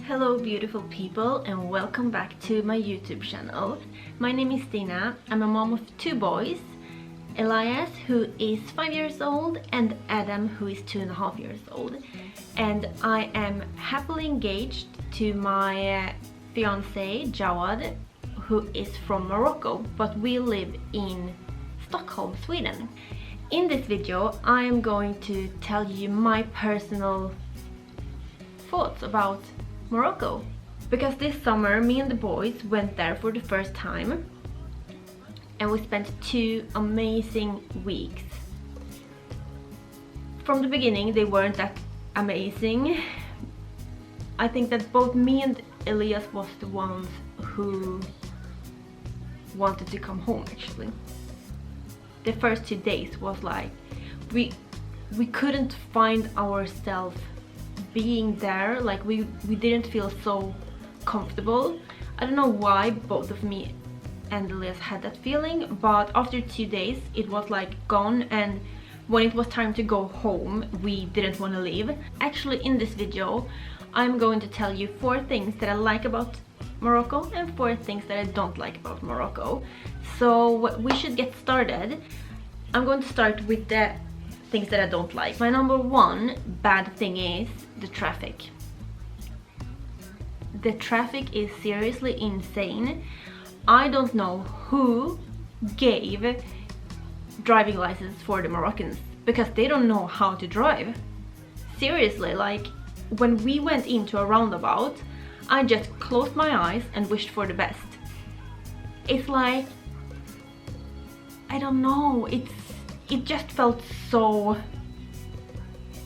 Hello beautiful people and welcome back to my YouTube channel. My name is Stina. I'm a mom of two boys, Elias who is 5 years old and Adam who is 2.5 years old. And I am happily engaged to my fiance Jawad, who is from Morocco, but we live in Stockholm, Sweden. In this video I am going to tell you my personal thoughts about Morocco, because this summer me and the boys went there for the first time and we spent 2 amazing weeks. From the beginning they weren't that amazing. I think that both me and Elias was the ones who wanted to come home actually. The first 2 days was like we couldn't find ourselves being there, like we didn't feel so comfortable. I don't know why both of me and Elias had that feeling, but after 2 days it was like gone, and when it was time to go home we didn't want to leave. Actually in this video I'm going to tell you 4 things that I like about Morocco and 4 things that I don't like about Morocco. So we should get started. I'm going to start with the things that I don't like. My number 1 bad thing is the traffic. The traffic is seriously insane. I don't know who gave driving license for the Moroccans, because they don't know how to drive. Seriously, like when we went into a roundabout, I just closed my eyes and wished for the best. It's like, I don't know, it just felt so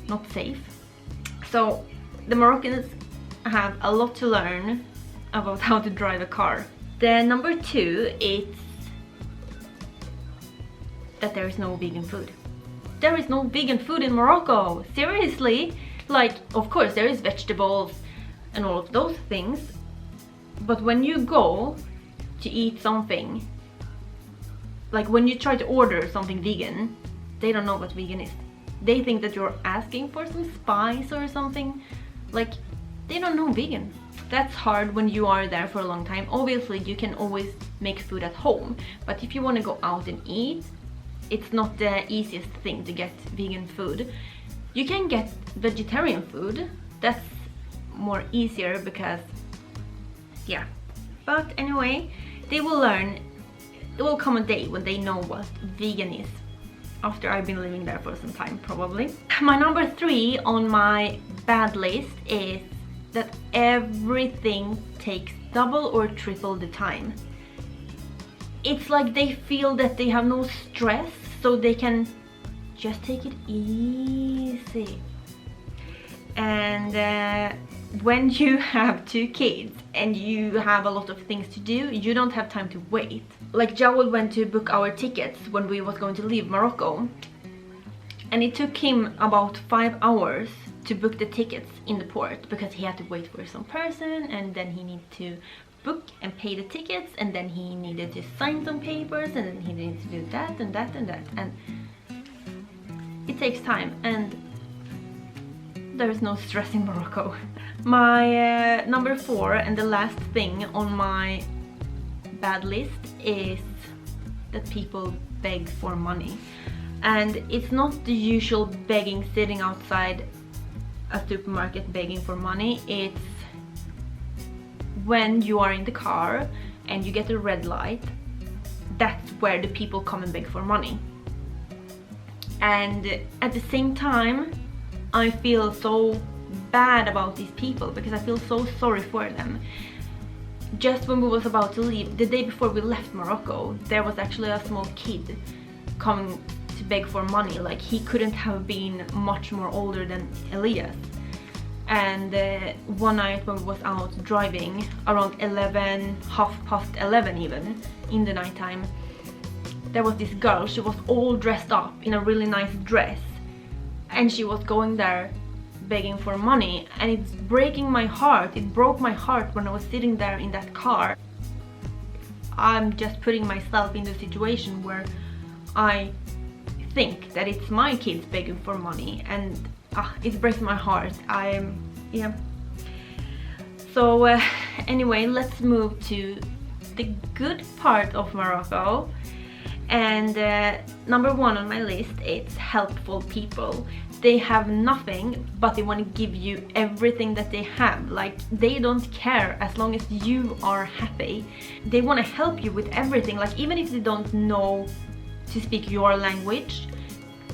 not safe. So the Moroccans have a lot to learn about how to drive a car. The number 2 is that there is no vegan food. There is no vegan food in Morocco. Seriously, like of course there is vegetables and all of those things, but when you go to eat something, like when you try to order something vegan, they don't know what vegan is. They think that you're asking for some spice or something. Like, they don't know vegan. That's hard when you are there for a long time. Obviously you can always make food at home, but if you want to go out and eat, it's not the easiest thing to get vegan food. You can get vegetarian food, that's more easier because yeah. But anyway, they will learn. It will come a day when they know what vegan is, after I've been living there for some time probably. My number 3 on my bad list is that everything takes double or triple the time. It's like they feel that they have no stress, so they can just take it easy. And when you have 2 kids and you have a lot of things to do, you don't have time to wait. Like Jawad went to book our tickets when we was going to leave Morocco, and it took him about 5 hours to book the tickets in the port, because he had to wait for some person, and then he needed to book and pay the tickets, and then he needed to sign some papers, and then he needed to do that and that and that, and it takes time, and there is no stress in Morocco. My number 4 and the last thing on my bad list is that people beg for money. And it's not the usual begging, sitting outside a supermarket begging for money. It's when you are in the car and you get a red light, that's where the people come and beg for money. And at the same time I feel so bad about these people, because I feel so sorry for them. Just when we was about to leave, the day before we left Morocco, there was actually a small kid coming to beg for money. Like, he couldn't have been much more older than Elias. And one night when we was out driving around 11, half past 11 even, in the nighttime, there was this girl. She was all dressed up in a really nice dress, and she was going there begging for money, and it's breaking my heart. It broke my heart when I was sitting there in that car. I'm just putting myself in the situation where I think that it's my kids begging for money, and it breaks my heart. Yeah. So anyway, let's move to the good part of Morocco. And number one on my list, it's helpful people. They have nothing, but they want to give you everything that they have. Like, they don't care as long as you are happy. They want to help you with everything. Like, even if they don't know to speak your language,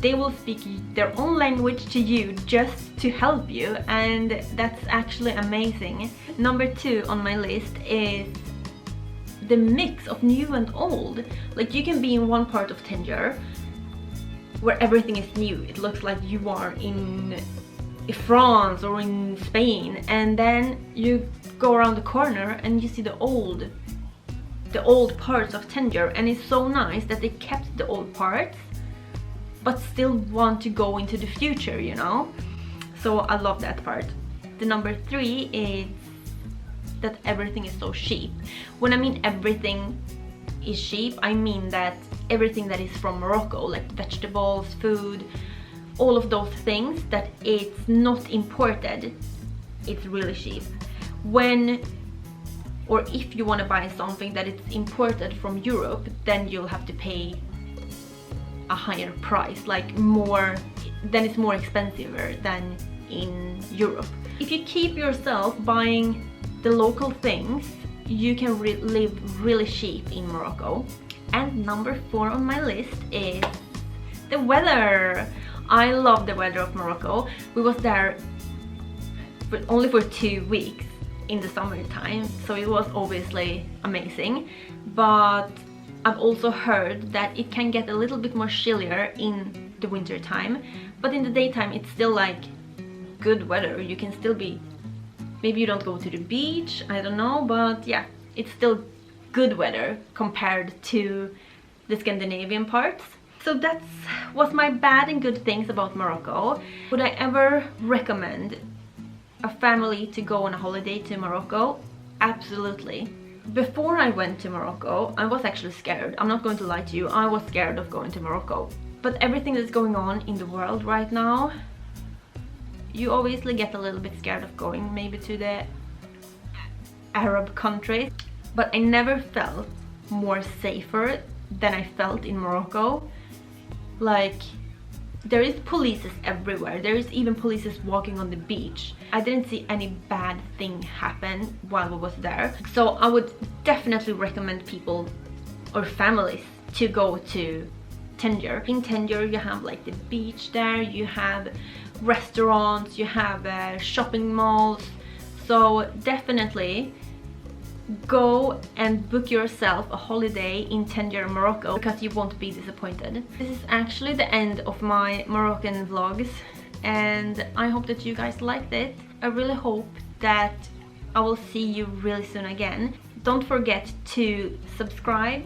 they will speak their own language to you just to help you, and that's actually amazing. Number two on my list is the mix of new and old. Like, you can be in one part of Tangier where everything is new. It looks like you are in France or in Spain, and then you go around the corner and you see the old parts of Tangier, and it's so nice that they kept the old parts but still want to go into the future, you know? So I love that part. The number three is that everything is so cheap. When I mean everything is cheap, I mean that everything that is from Morocco, like vegetables, food, all of those things, that it's not imported, it's really cheap. When or if you want to buy something that it's imported from Europe, then you'll have to pay a higher price, like more, then it's more expensive than in Europe. If you keep yourself buying the local things, you can live really cheap in Morocco. And number four on my list is the weather. I love the weather of Morocco. We was there only for 2 weeks in the summertime, so it was obviously amazing, but I've also heard that it can get a little bit more chillier in the winter time, but in the daytime it's still like good weather. You can still be, maybe you don't go to the beach, I don't know, but yeah, it's still good weather compared to the Scandinavian parts. So that's what's my bad and good things about Morocco. Would I ever recommend a family to go on a holiday to Morocco? Absolutely. Before I went to Morocco, I was actually scared. I'm not going to lie to you, I was scared of going to Morocco. But everything that's going on in the world right now, you obviously get a little bit scared of going maybe to the Arab countries. But I never felt more safer than I felt in Morocco. Like, there is police everywhere. There is even police walking on the beach. I didn't see any bad thing happen while we was there. So I would definitely recommend people or families to go to Tangier. In Tangier you have like the beach there, you have restaurants, you have shopping malls. So definitely go and book yourself a holiday in Tangier, Morocco, because you won't be disappointed. This is actually the end of my Moroccan vlogs, and I hope that you guys liked it. I really hope that I will see you really soon again. Don't forget to subscribe,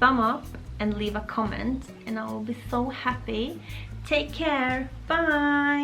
thumb up, and leave a comment, and I will be so happy. Take care, bye!